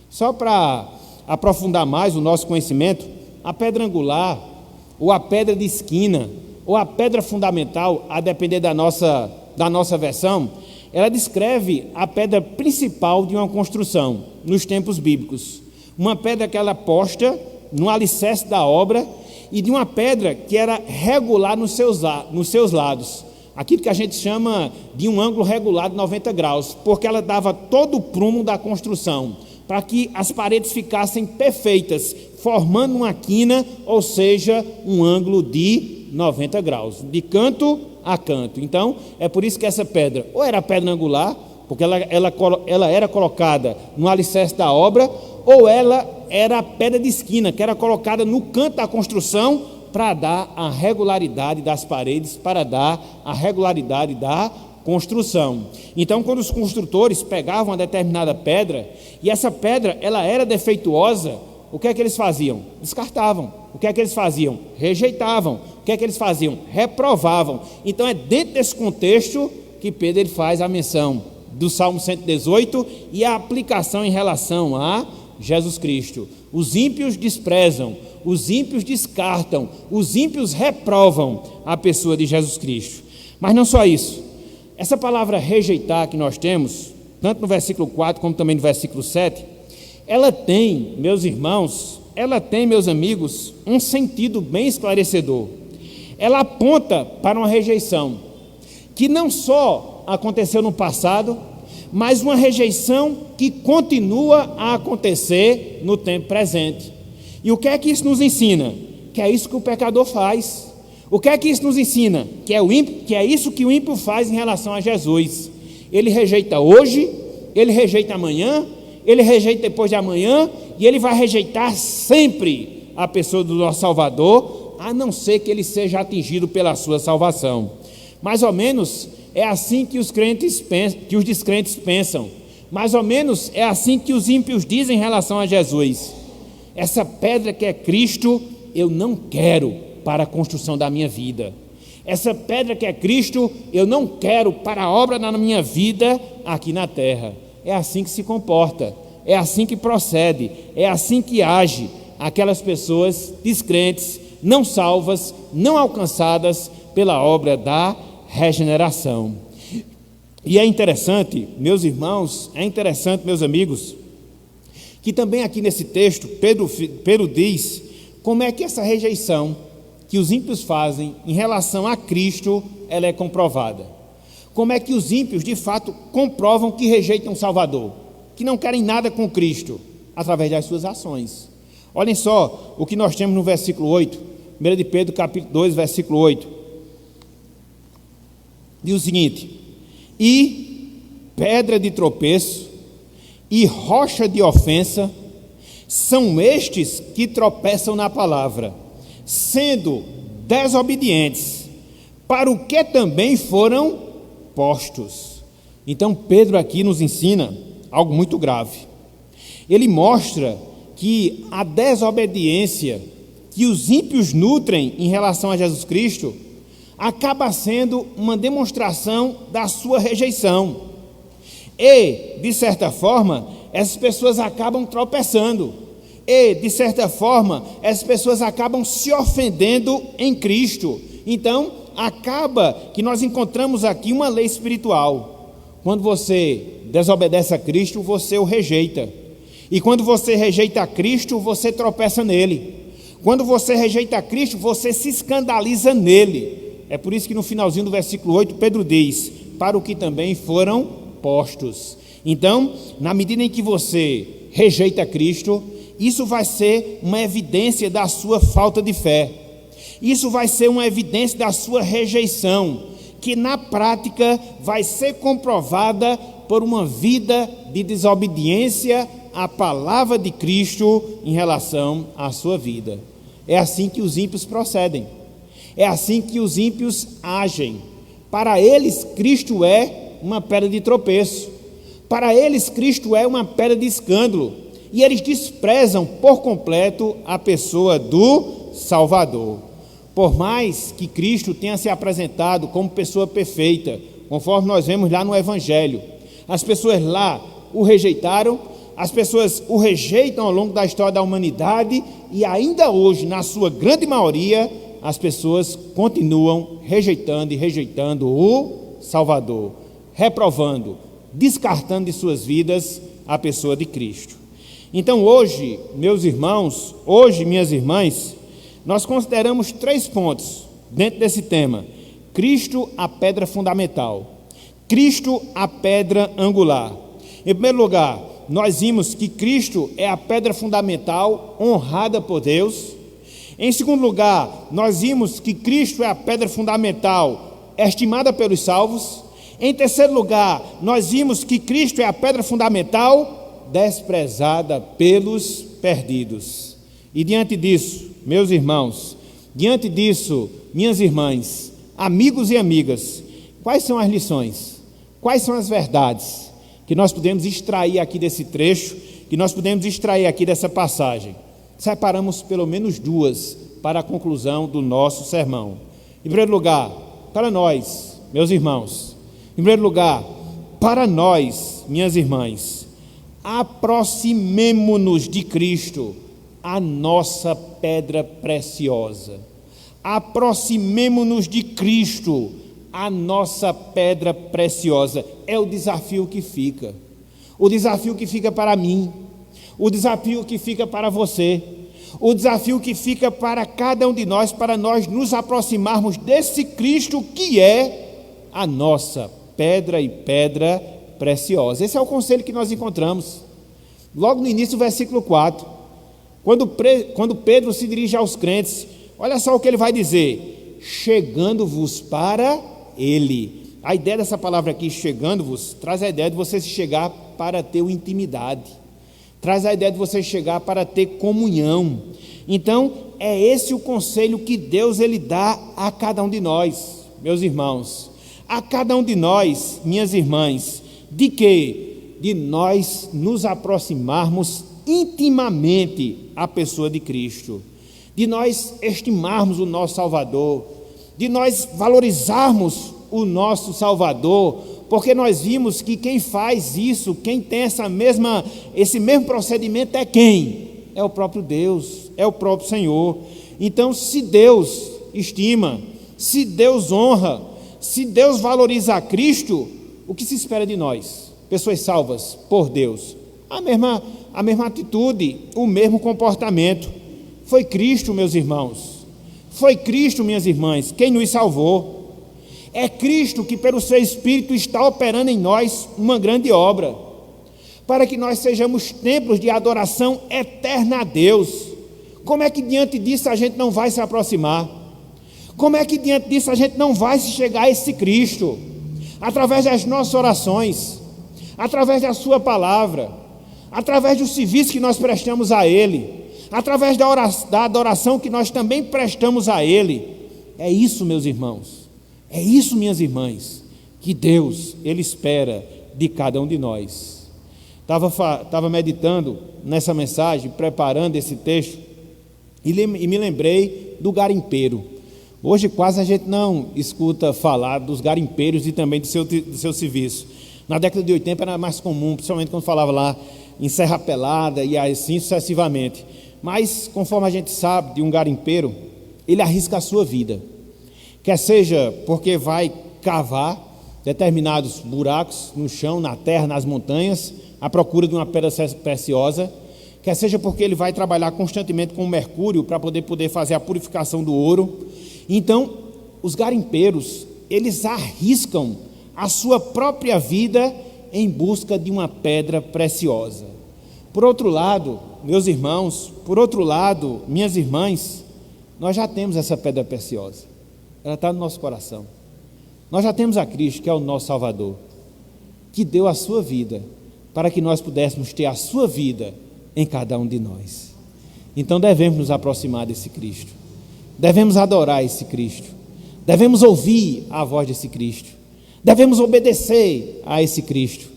Só para aprofundar mais o nosso conhecimento, a pedra angular, ou a pedra de esquina, ou a pedra fundamental, a depender da nossa versão, ela descreve a pedra principal de uma construção nos tempos bíblicos. Uma pedra que ela posta no alicerce da obra e de uma pedra que era regular nos seus lados. Aquilo que a gente chama de um ângulo regular de 90 graus, porque ela dava todo o prumo da construção, para que as paredes ficassem perfeitas, formando uma quina, ou seja, um ângulo de 90 graus, de canto a canto. Então, é por isso que essa pedra, ou era pedra angular, porque ela era colocada no alicerce da obra, ou ela era a pedra de esquina, que era colocada no canto da construção para dar a regularidade das paredes, para dar a regularidade da construção. Então, quando os construtores pegavam uma determinada pedra, e essa pedra ela era defeituosa, o que é que eles faziam? Descartavam. O que é que eles faziam? Rejeitavam. O que é que eles faziam? Reprovavam. Então, é dentro desse contexto que Pedro ele faz a menção do Salmo 118 e a aplicação em relação a Jesus Cristo. Os ímpios desprezam, os ímpios descartam, os ímpios reprovam a pessoa de Jesus Cristo. Mas não só isso. Essa palavra rejeitar que nós temos, tanto no versículo 4 como também no versículo 7, ela tem, meus irmãos, ela tem, meus amigos, um sentido bem esclarecedor. Ela aponta para uma rejeição que não só aconteceu no passado, mas uma rejeição que continua a acontecer no tempo presente. E o que é que isso nos ensina? Que é isso que o pecador faz. O que é que isso nos ensina? Que é isso que o ímpio faz em relação a Jesus. Ele rejeita hoje, ele rejeita amanhã, ele rejeita depois de amanhã, e ele vai rejeitar sempre a pessoa do nosso Salvador, a não ser que ele seja atingido pela sua salvação. Mais ou menos é assim que os descrentes pensam. Mais ou menos é assim que os ímpios dizem em relação a Jesus. Essa pedra que é Cristo, eu não quero para a construção da minha vida. Essa pedra que é Cristo, eu não quero para a obra na minha vida aqui na terra. É assim que se comporta, é assim que procede, é assim que age aquelas pessoas descrentes, não salvas, não alcançadas pela obra da regeneração. E é interessante, meus irmãos, meus amigos, que também aqui nesse texto, Pedro diz como é que essa rejeição que os ímpios fazem em relação a Cristo, ela é comprovada. Como é que os ímpios, de fato, comprovam que rejeitam o Salvador, que não querem nada com Cristo, através das suas ações. Olhem só o que nós temos no versículo 8, 1 de Pedro, capítulo 2, versículo 8. Diz o seguinte: e pedra de tropeço e rocha de ofensa são estes que tropeçam na palavra, sendo desobedientes, para o que também foram postos. Então Pedro aqui nos ensina algo muito grave. Ele mostra que a desobediência que os ímpios nutrem em relação a Jesus Cristo acaba sendo uma demonstração da sua rejeição. E, de certa forma, essas pessoas acabam tropeçando. E, de certa forma, essas pessoas acabam se ofendendo em Cristo. Então, acaba que nós encontramos aqui uma lei espiritual. Quando você desobedece a Cristo, você o rejeita. E quando você rejeita a Cristo, você tropeça nele. Quando você rejeita a Cristo, você se escandaliza nele. É por isso que no finalzinho do versículo 8, Pedro diz: para o que também foram postos. Então, na medida em que você rejeita Cristo, isso vai ser uma evidência da sua falta de fé. Isso vai ser uma evidência da sua rejeição, que na prática vai ser comprovada por uma vida de desobediência à palavra de Cristo em relação à sua vida. É assim que os ímpios procedem. É assim que os ímpios agem. Para eles, Cristo é uma pedra de tropeço. Para eles, Cristo é uma pedra de escândalo. E eles desprezam por completo a pessoa do Salvador. Por mais que Cristo tenha se apresentado como pessoa perfeita, conforme nós vemos lá no Evangelho, as pessoas lá o rejeitaram, as pessoas o rejeitam ao longo da história da humanidade, e ainda hoje, na sua grande maioria, as pessoas continuam rejeitando e rejeitando o Salvador, reprovando, descartando de suas vidas a pessoa de Cristo. Então hoje, meus irmãos, hoje, minhas irmãs, nós consideramos 3 pontos dentro desse tema. Cristo, a pedra fundamental. Cristo, a pedra angular. Em primeiro lugar, nós vimos que Cristo é a pedra fundamental honrada por Deus. Em segundo lugar, nós vimos que Cristo é a pedra fundamental estimada pelos salvos. Em terceiro lugar, nós vimos que Cristo é a pedra fundamental desprezada pelos perdidos. E diante disso, meus irmãos, diante disso, minhas irmãs, amigos e amigas, quais são as lições? Quais são as verdades que nós podemos extrair aqui desse trecho, que nós podemos extrair aqui dessa passagem? Separamos pelo menos 2 para a conclusão do nosso sermão. Em primeiro lugar, para nós, meus irmãos, em primeiro lugar, para nós, minhas irmãs, aproximemo-nos de Cristo, a nossa pedra preciosa. Aproximemo-nos de Cristo, a nossa pedra preciosa. É o desafio que fica. O desafio que fica para mim. O desafio que fica para você. O desafio que fica para cada um de nós, para nós nos aproximarmos desse Cristo que é a nossa pedra e pedra preciosa. Esse é o conselho que nós encontramos logo no início do versículo 4. Quando Pedro se dirige aos crentes, olha só o que ele vai dizer: chegando-vos para ele. A ideia dessa palavra aqui, chegando-vos, traz a ideia de você se chegar para ter intimidade, traz a ideia de você chegar para ter comunhão. Então, é esse o conselho que Deus ele dá a cada um de nós, meus irmãos, a cada um de nós, minhas irmãs, de quê? De nós nos aproximarmos intimamente à pessoa de Cristo, de nós estimarmos o nosso Salvador, de nós valorizarmos o nosso Salvador, porque nós vimos que quem faz isso, quem tem esse mesmo procedimento é quem? É o próprio Deus, é o próprio Senhor. Então, se Deus estima, se Deus honra, se Deus valoriza a Cristo, o que se espera de nós? Pessoas salvas por Deus. A mesma atitude, o mesmo comportamento. Foi Cristo, meus irmãos, foi Cristo, minhas irmãs, quem nos salvou. É Cristo que pelo seu Espírito está operando em nós uma grande obra, para que nós sejamos templos de adoração eterna a Deus. Como é que diante disso a gente não vai se aproximar? Como é que diante disso a gente não vai se chegar a esse Cristo? Através das nossas orações, através da sua palavra, através do serviço que nós prestamos a Ele, através da adoração que nós também prestamos a Ele. É isso, meus irmãos, é isso, minhas irmãs, que Deus, Ele espera de cada um de nós. Estava meditando nessa mensagem, preparando esse texto, e me lembrei do garimpeiro. Hoje quase a gente não escuta falar dos garimpeiros e também do seu serviço. Na década de 80 era mais comum, principalmente quando falava lá em Serra Pelada e assim sucessivamente. Mas, conforme a gente sabe de um garimpeiro, ele arrisca a sua vida. Quer seja porque vai cavar determinados buracos no chão, na terra, nas montanhas, à procura de uma pedra preciosa, quer seja porque ele vai trabalhar constantemente com o mercúrio para poder fazer a purificação do ouro. Então, os garimpeiros, eles arriscam a sua própria vida em busca de uma pedra preciosa. Por outro lado, meus irmãos, por outro lado, minhas irmãs, nós já temos essa pedra preciosa, ela está no nosso coração. Nós já temos a Cristo, que é o nosso Salvador, que deu a sua vida para que nós pudéssemos ter a sua vida em cada um de nós. Então devemos nos aproximar desse Cristo, devemos adorar esse Cristo, devemos ouvir a voz desse Cristo, devemos obedecer a esse Cristo,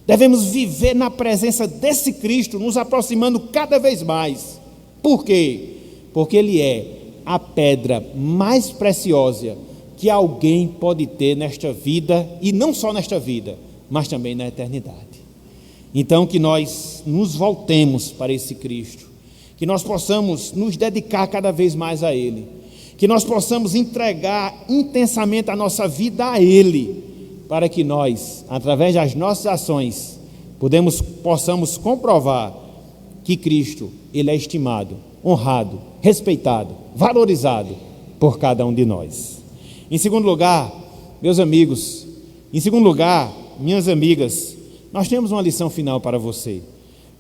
devemos viver na presença desse Cristo, nos aproximando cada vez mais. Por quê? Porque Ele é a pedra mais preciosa que alguém pode ter nesta vida, e não só nesta vida, mas também na eternidade. Então, que nós nos voltemos para esse Cristo, que nós possamos nos dedicar cada vez mais a Ele, que nós possamos entregar intensamente a nossa vida a Ele, para que nós, através das nossas ações, possamos comprovar que Cristo, Ele é estimado, honrado, respeitado, valorizado por cada um de nós. Em segundo lugar, meus amigos, em segundo lugar, minhas amigas, nós temos uma lição final para você,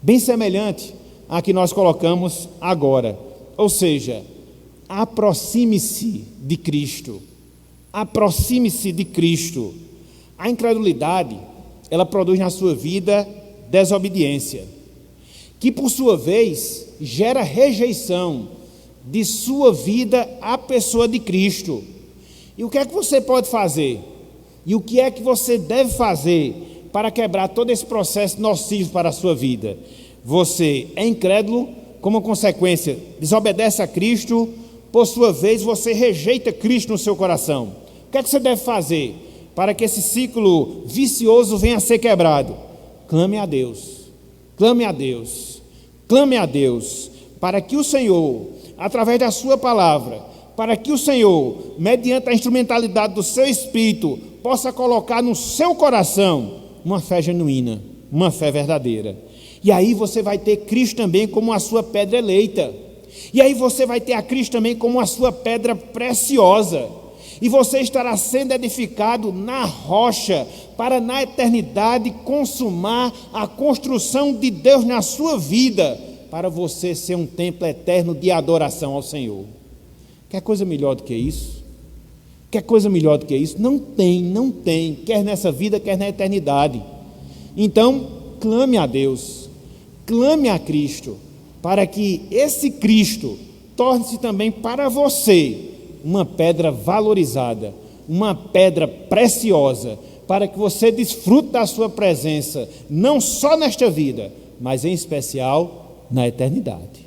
bem semelhante à que nós colocamos agora, ou seja, aproxime-se de Cristo, aproxime-se de Cristo. A incredulidade, ela produz na sua vida desobediência, que por sua vez gera rejeição de sua vida à pessoa de Cristo. E o que é que você pode fazer? E o que é que você deve fazer para quebrar todo esse processo nocivo para a sua vida? Você é incrédulo, como consequência, desobedece a Cristo, por sua vez você rejeita Cristo no seu coração. O que é que você deve fazer para que esse ciclo vicioso venha a ser quebrado? Clame a Deus, clame a Deus, clame a Deus, para que o Senhor, através da sua palavra, para que o Senhor, mediante a instrumentalidade do seu Espírito, possa colocar no seu coração uma fé genuína, uma fé verdadeira. E aí você vai ter Cristo também como a sua pedra eleita. E aí você vai ter a Cristo também como a sua pedra preciosa. e você estará sendo edificado na rocha, para na eternidade consumar a construção de Deus na sua vida, para você ser um templo eterno de adoração ao Senhor. Quer coisa melhor do que isso? Quer coisa melhor do que isso? Não tem, quer nessa vida, quer na eternidade. Então, clame a Deus, clame a Cristo, para que esse Cristo torne-se também para você uma pedra valorizada, uma pedra preciosa, para que você desfrute da sua presença, não só nesta vida, mas em especial na eternidade.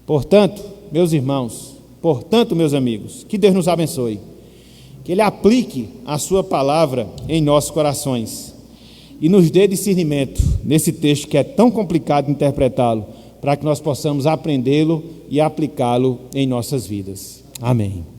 Portanto, meus irmãos, meus amigos, que Deus nos abençoe, que Ele aplique a sua palavra em nossos corações e nos dê discernimento nesse texto que é tão complicado de interpretá-lo, para que nós possamos aprendê-lo e aplicá-lo em nossas vidas. Amém.